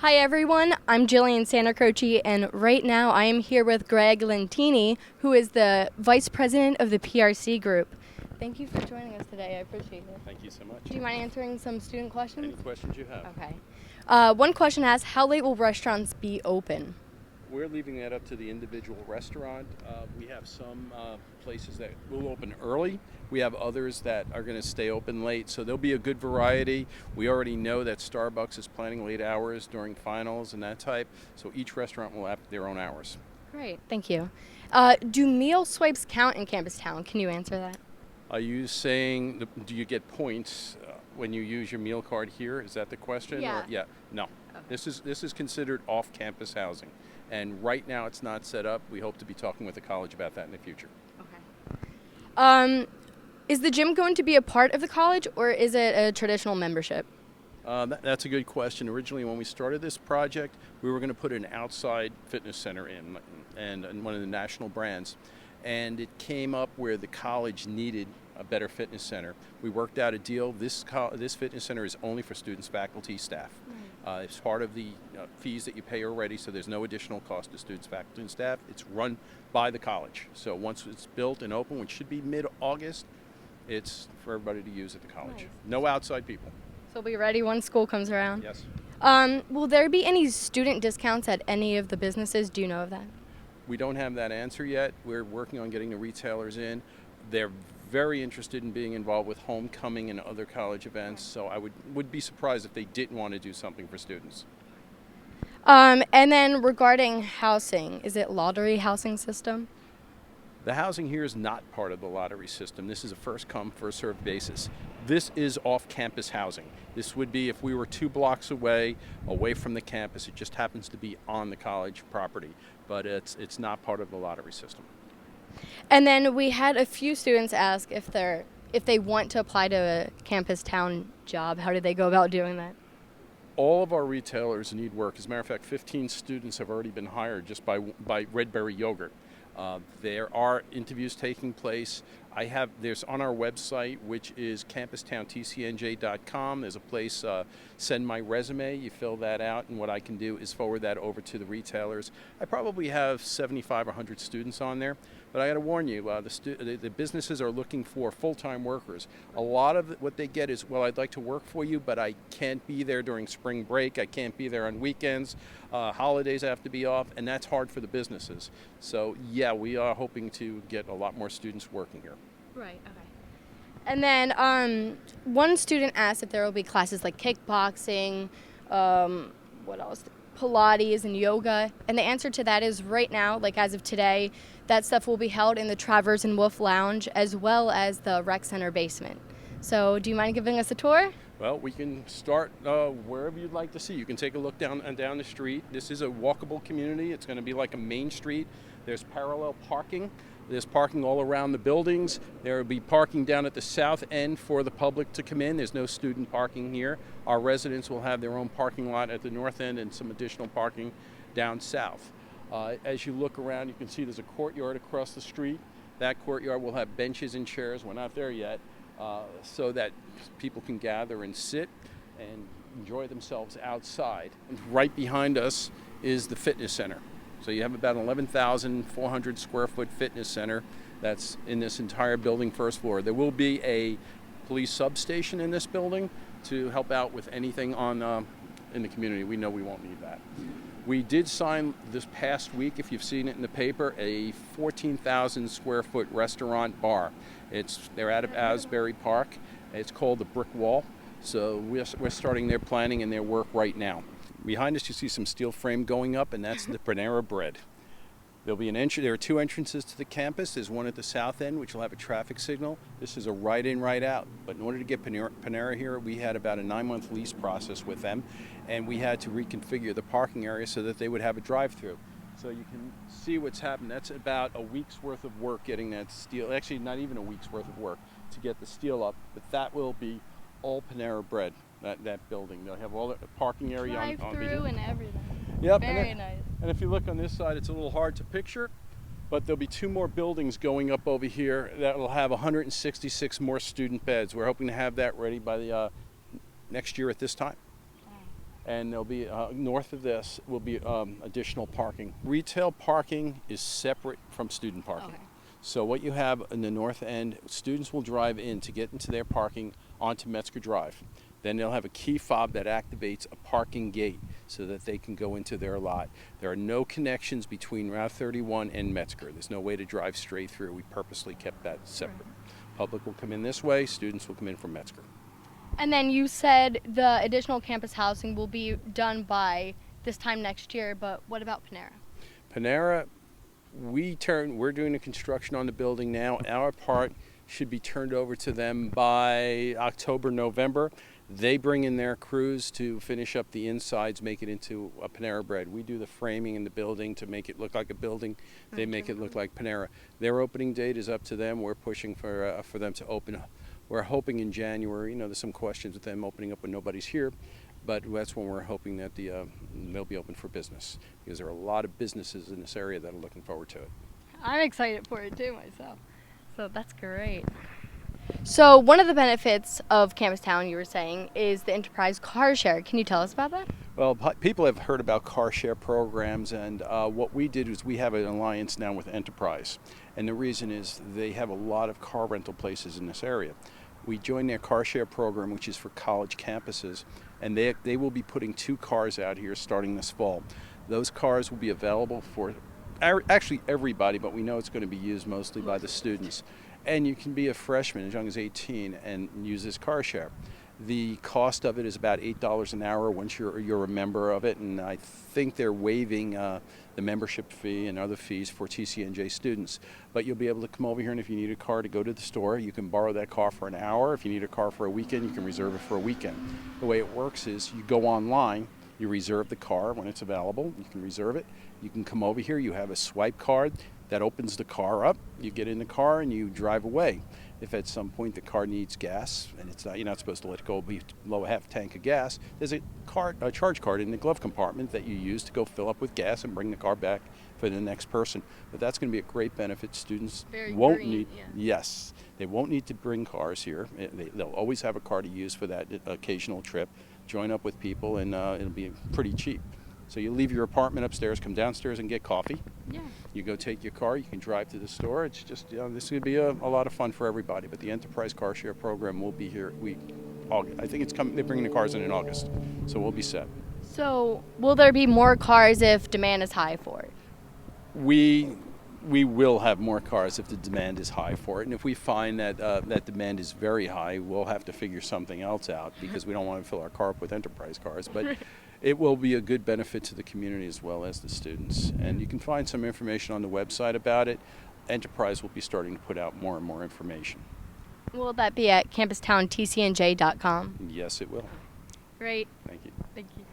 Hi everyone, I'm Jillian Santacroce, and right now I am here with Greg Lentine, who is the Vice President of the PRC Group. Thank you for joining us today. I appreciate it. Thank you so much. Do you mind answering some student questions? Any questions you have? Okay. One question asks, how late will restaurants be open? We're leaving that up to the individual restaurant. We have some places that will open early. We have others that are going to stay open late, so there'll be a good variety. We already know that Starbucks is planning late hours during finals and that type, so each restaurant will have their own hours. Great, thank you. Do meal swipes count in Campus Town? Can you answer that? Are you saying, do you get points when you use your meal card here? Is that the question? Yeah. No. Okay. This is considered off-campus housing, and right now it's not set up. We hope to be talking with the college about that in the future. Okay. Is the gym going to be a part of the college, or is it a traditional membership? That's a good question. Originally, when we started this project, we were going to put an outside fitness center in, and one of the national brands. And it came up where the college needed a better fitness center. We worked out a deal. This fitness center is only for students, faculty, staff. It's part of the fees that you pay already, so there's no additional cost to students, faculty, and staff. It's run by the college. So once it's built and open, which should be mid-August, it's for everybody to use at the college. Nice. No outside people. So we'll be ready when school comes around? Yes. Will there be any student discounts at any of the businesses? Do you know of that? We don't have that answer yet. We're working on getting the retailers in. They're very interested in being involved with homecoming and other college events, so I would be surprised if they didn't want to do something for students. And then regarding housing, is it lottery housing system? The housing here is not part of the lottery system. This is a first come, first served basis. This is off-campus housing. This would be if we were 2 blocks away from the campus. It just happens to be on the college property, but it's not part of the lottery system. And then we had a few students ask if they want to apply to a Campus Town job. How do they go about doing that? All of our retailers need work. As a matter of fact, 15 students have already been hired just by Red Berry Yogurt. There are interviews taking place. There's on our website, which is campustowntcnj.com. There's a place, send my resume. You fill that out, and what I can do is forward that over to the retailers. I probably have 75 or 100 students on there, but I got to warn you, the businesses are looking for full-time workers. A lot of what they get is, well, I'd like to work for you, but I can't be there during spring break. I can't be there on weekends. Holidays have to be off, and that's hard for the businesses. So, yeah, we are hoping to get a lot more students working here. Right, okay. And then one student asked if there will be classes like kickboxing, what else? Pilates and yoga. And the answer to that is right now, like as of today, that stuff will be held in the Travers and Wolf Lounge as well as the Rec Center basement. So do you mind giving us a tour? Well, we can start wherever you'd like to see. You can take a look down the street. This is a walkable community. It's going to be like a main street. There's parallel parking. There's parking all around the buildings. There will be parking down at the south end for the public to come in. There's no student parking here. Our residents will have their own parking lot at the north end and some additional parking down south. As you look around, you can see there's a courtyard across the street. That courtyard will have benches and chairs. We're not there yet. So that people can gather and sit and enjoy themselves outside. And right behind us is the fitness center. So you have about an 11,400 square foot fitness center that's in this entire building, first floor. There will be a police substation in this building to help out with anything in the community. We know we won't need that. We did sign this past week, if you've seen it in the paper, a 14,000 square foot restaurant bar. They're out of Asbury Park. It's called the Brick Wall. So we're starting their planning and their work right now. Behind us you see some steel frame going up, and that's the Panera Bread. There'll be there are 2 entrances to the campus. There's one at the south end, which will have a traffic signal. This is a right in, right out. But in order to get Panera here, we had about a 9-month lease process with them, and we had to reconfigure the parking area so that they would have a drive-through. So you can see what's happened. That's about a week's worth of work getting that steel, actually not even a week's worth of work to get the steel up, but that will be all Panera Bread, that building. They'll have all the parking area on Drive-through and everything. Yep. Very nice. And if you look on this side, it's a little hard to picture, but there'll be 2 more buildings going up over here that will have 166 more student beds. We're hoping to have that ready by the next year at this time. And there'll be north of this will be additional parking. Retail parking is separate from student parking. Okay. So what you have in the north end, students will drive in to get into their parking onto Metzger Drive. Then they'll have a key fob that activates a parking gate so that they can go into their lot. There are no connections between Route 31 and Metzger. There's no way to drive straight through. We purposely kept that separate. Public will come in this way, students will come in from Metzger. And then you said the additional campus housing will be done by this time next year, but what about Panera? Panera, we're doing the construction on the building now. Our part should be turned over to them by October, November. They bring in their crews to finish up the insides, make it into a Panera Bread. We do the framing in the building to make it look like a building. They make it look like Panera. Their opening date is up to them. We're pushing for them to open. We're hoping in January. You know, there's some questions with them opening up when nobody's here, but that's when we're hoping that they'll be open for business, because there are a lot of businesses in this area that are looking forward to it. I'm excited for it too myself. So that's great. So one of the benefits of Campus Town, you were saying, is the enterprise car share. Can you tell us about that? Well, people have heard about car share programs, and what we did was we have an alliance now with Enterprise. And the reason is they have a lot of car rental places in this area. We joined their car share program, which is for college campuses, and they will be putting 2 cars out here starting this fall. Those cars will be available for actually everybody, but we know it's going to be used mostly by the students. And you can be a freshman as young as 18 and use this car share. The cost of it is about $8 an hour once you're a member of it, and I think they're waiving the membership fee and other fees for TCNJ students. But you'll be able to come over here, and if you need a car to go to the store, you can borrow that car for an hour. If you need a car for a weekend, you can reserve it for a weekend. The way it works is you go online, you reserve the car when it's available, you can reserve it. You can come over here, you have a swipe card that opens the car up, you get in the car and you drive away. If at some point the car needs gas and you're not supposed to let it go below a half tank of gas, there's a charge card in the glove compartment that you use to go fill up with gas and bring the car back for the next person. But that's going to be a great benefit. Students won't need, yes, they won't need to bring cars here. They'll always have a car to use for that occasional trip, join up with people, and it'll be pretty cheap. So you leave your apartment upstairs, come downstairs and get coffee. Yeah. You go take your car, you can drive to the store. It's just, this is going to be a lot of fun for everybody. But the Enterprise Car Share Program will be here. I think it's coming. They're bringing the cars in August, so we'll be set. So will there be more cars if demand is high for it? We will have more cars if the demand is high for it, and if we find that that demand is very high, we'll have to figure something else out, because we don't want to fill our car up with Enterprise cars. But it will be a good benefit to the community as well as the students. And you can find some information on the website about it. Enterprise will be starting to put out more and more information. Will that be at campustowntcnj.com? Yes, it will. Great. Thank you. Thank you.